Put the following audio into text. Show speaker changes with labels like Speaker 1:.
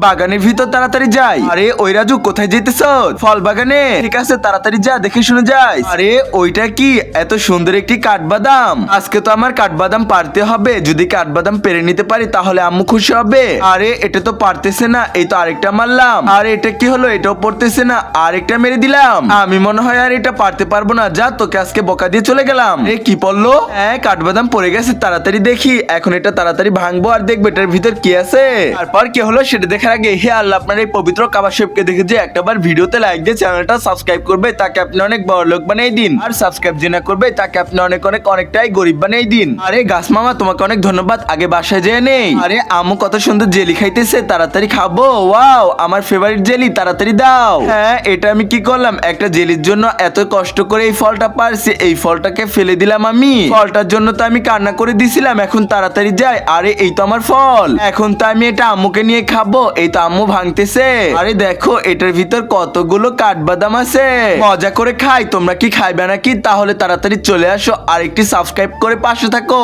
Speaker 1: বাগানের ভিতর তাড়াতাড়ি যাই। আরে ওই রাজু কোথায় যেতেছ? ফল বাগানে? ঠিক আছে তাড়াতাড়ি যা, দেখে শুনে যাই। আরে ওইটা কি? এত সুন্দর একটি কাঠবাদাম। আজকে তো আমার কাঠবাদাম পারতে হবে, যদি কাঠবাদাম পেরে নিতে পারি তাহলে আম্মু খুশি হবে। আরে এটা তো পারতেছে না, এই তো আরেকটা মারলাম। আরে এটা কি হলো? এটাও পড়তেছে না, আরেকটা মেরে দিলাম। আমি মনে হয় আর এটা পারতে পারবো না, যা তোকে আজকে বকা দিয়ে চলে গেলাম। এ কি পড়লো? হ্যাঁ কাঠবাদাম পড়ে গেছে, তাড়াতাড়ি দেখি। এখন এটা তাড়াতাড়ি ভাঙবো আর দেখবো এটার ভিতর কি আছে। তারপর কি হলো সেটা দেখার আগে হে আল্লাহ আপনার এই পবিত্র কাবা শরীফকে দেখে যে একটাবার ভিডিওতে লাইক দিয়ে চ্যানেলটা সাবস্ক্রাইব করবে, তাকে আপনি অনেক বড় লোক বানিয়ে দিন। আর সাবস্ক্রাইব যে না করবে তাকে আপনি অনেকটাই গরিব বানিয়ে দিন। আরে গাছ মামা তোমাকে অনেক ধন্যবাদ, আগে বাসায় যেয়ে নেই। আরে আম্মু কত সুন্দর জেলি খাইতেছে, তাড়াতাড়ি খাবো। ওয়াও আমার ফেভারিট জেলি, তাড়াতাড়ি দাও। হ্যাঁ এটা আমি কি করলাম? একটা জেলির জন্য এত কষ্ট করে এই ফলটা পারছি, এই ফলটাকে ফেলে দিলাম আমি। ফলটার জন্য তো আমি কান্না করে দিছিলাম, এখন তাড়াতাড়ি যাই। আরে এই তো আমার ফল, এখন তো আমি এটা আম্মুকে নিয়ে খাবো। এই তো আম্মু ভাঙতেছে। আরে দেখো এটার ভিতর কতগুলো কাঠবাদাম আছে, মজা করে খাই। তোমরা কি খাইবে নাকি? তাহলে তাড়াতাড়ি চলে আসো আর একটি সাবস্ক্রাইব করে পাশে থাকো।